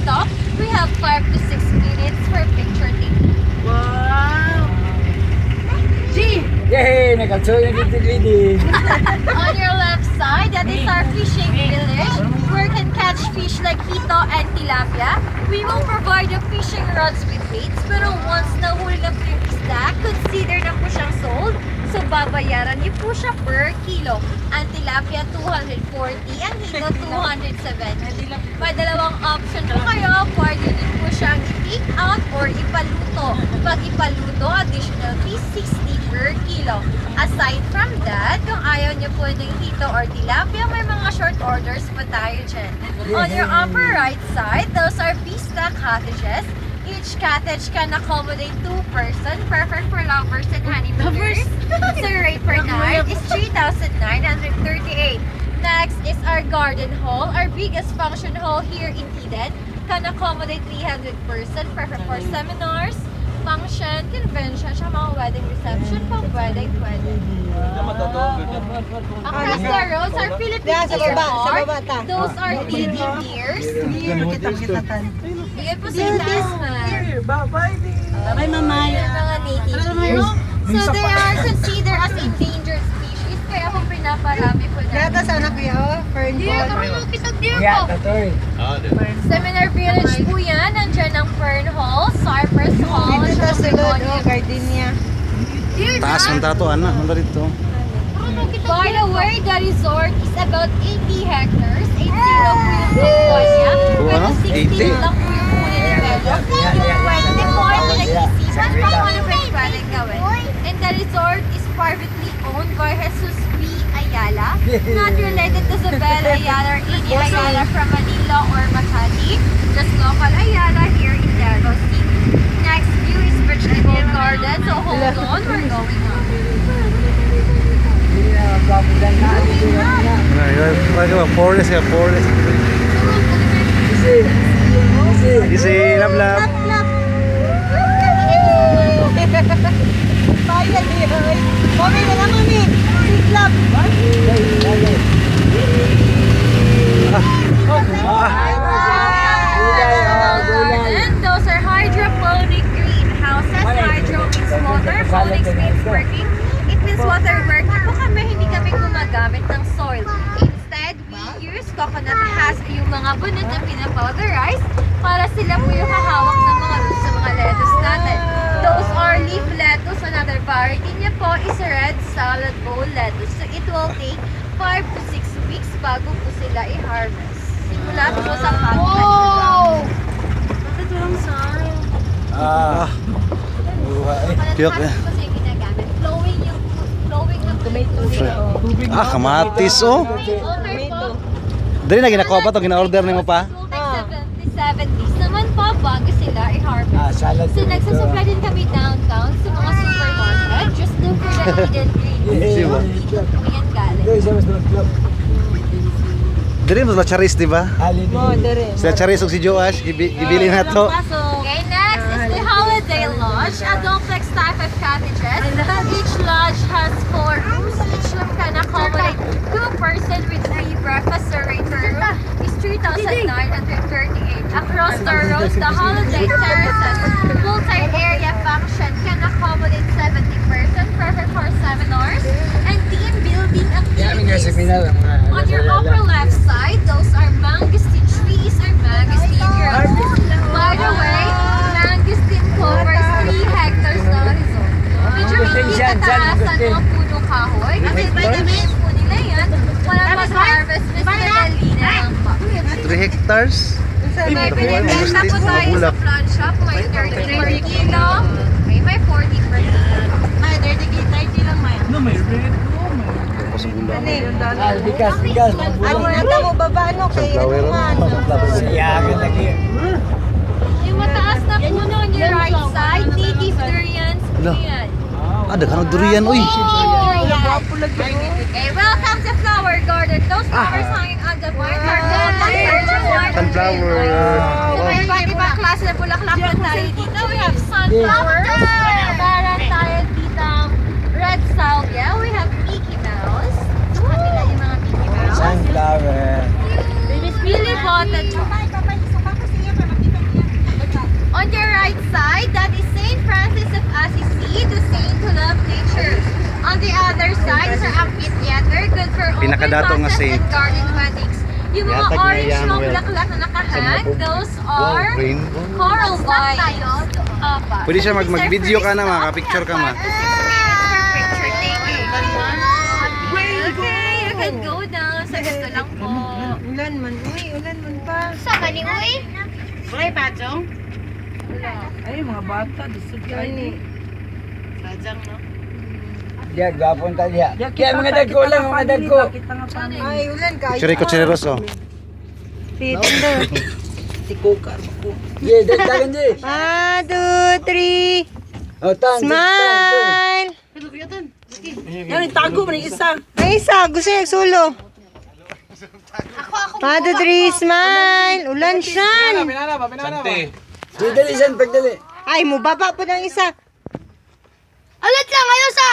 stop, we have 5 to 6 minutes for picture taking. Wow! G! Yay! Nagkatsoy na dito lady. On your left side, that is our fishing village, where you can catch fish like hito and tilapia. We will provide the fishing rods with baits, pero once nahuli na po yung isda, consider na po siyang sold. So, babayaran niyo po siya per kilo. Ang tilapia, 240. Ang hito, 270. May dalawang option po kayo. Pwede din po siyang i-take out or ipaluto. Pag ipaluto, additional fee, 60 per kilo. Aside from that, kung ayaw niyo po ng hito or tilapia, may mga short orders pa tayo dyan. On your upper right side, those are Vista cottages. Each cottage can accommodate 2 person, perfect for lovers and honeymooners. So rate per night is 3,938. Next is our garden hall. Our biggest function hall here in Eden can accommodate 300 person, perfect for seminars, function, convention, siya mga wedding reception, pang wedding. Across the roads are Philippine Deer Park. Those are DD deers. Yan po si Tasman. Bye-bye! Bye mamay. Yan mga native deers. So they are considered as endangered species. Kaya po pinaparami po na. Yata sana kuya, oh, fern Deer, ball. kami lukitag deer Yeah, po. tatoy. Seminar village po yan. Nandiyan ang Fern Hall, Cypress Hall, Dito at sa saka sulod, Begonia. oh, gardenia. Deer Taas ng tato, anak. Ano dito? By the way, the resort is about 80 hectares. 80 lang po yung tutuan niya. Pero 60 lang po yung fully developed. Yung 20 po ay pinag-isipan kung ano pwedeng gawin. And the resort is privately owned by Jesus P. Ayala. Not related to Isabel Ayala or Edie Ayala from Manila or Makati. Just local Ayala here in Davao City. Next view is vegetable garden. So hold on, we're going on. Forest ya, forest. Isi, lap lap. Bayan niya, oy. Mami na lang, mami. Siklap. And those are hydroponic greenhouses. Hydro means water, phonics means working. It means water working po kami, hindi kami gumagamit ng soil. Instead, we use coconut husk, yung mga bunot na pinapowderize para sila po yung hahawak ng mga roots sa mga lettuce natin. Those are leaf lettuce. Another variety niya po is red salad bowl lettuce. So it will take 5 to 6 weeks bago po sila i-harvest. Simula po sa pagkakas. Bakit walang sign? Cute, eh. Kasi ginagamit. Flowing yung tubig. Kamatis oh. Okay po. Dali na ginakuha pa to, gina-order nimo pa. It will take 77 days naman po bago sila i-harvest. Salad. So nagsusupply din kami downtown sa mga supermarket. Just look for the Eden Green. Siwa. Dito po yan galing. Doy, sa mas club. Dali mo sila charis, di ba? Halin. Mo, dere. Sila charis ug si Joash, gibili na to. Okay, next is the Holiday Lodge, a duplex type of cottages. Each lodge has 4 rooms. Each room can accommodate 2 person with 3 breakfast. The rate per room is 3,938. Across the road, the Holiday Terraces multi-area function can accommodate 70 person, perfect for seminars and team building activities. On your upper left side, those are mangosteen trees or mangosteen groves. By the way, mangosteen covers 3 hectares ng resort. Medyo hindi kataasan ng puno kahoy kasi vitamin po nila yan. Walang mag-harvest, mas madali na lang pa. 3 hectares. May binibenta po tayo sa plant shop. May 30 per kilo. Okay, may 40 per kilo. May 30 lang, may. No, may red. Bigas, bigas. Ano nata mo baba, ano, kay Sunflower, naman. Siyagan lagi. Yung mataas na puno on your right side, native durians po Ala. yan. Ada kanang durian oy. Okay, welcome to Flower Garden. Those flowers hanging on the vine are Sunflower. So may iba't ibang klase na bulaklak na tayo dito. We have sunflowers. Meron tayo dito red salvia. We have Mickey Mouse. Sa kanila yung mga Mickey Mouse. Sunflower. Billy Button. side, that is Saint Francis of Assisi, the saint who loved nature. On the other side is our amphitheater, good for open Pinakadato nga masses saint. and garden weddings. Yung mga Yatag niya orange yan, na well. bulaklak na nakahang, those are rainbow. coral vines. Pwede siya mag-video ka na, makapicture ka ma. Okay, you can go down. Sa gusto lang po. Ulan man. Uy, ulan man pa. Sa kani, uy? Okay, Pachong? Ay, mga bata. Disugyan ni. Pachong, no? Diya, gapon ta diya. Kaya mga dagko lang, mga dagko. Ay, ulan ka. Picture ko chineros oh. Tito. Diya, dagdagan diya. 1, 2, 3. O, tan. Smile. Yan, itago mo na isa. Ay, isa. Gusto niya solo. 1, 2, 3, smile. Ulan siyan. Dali, san, pagdali. Ay, mo baba po ng isa. Alat lang, ayaw sa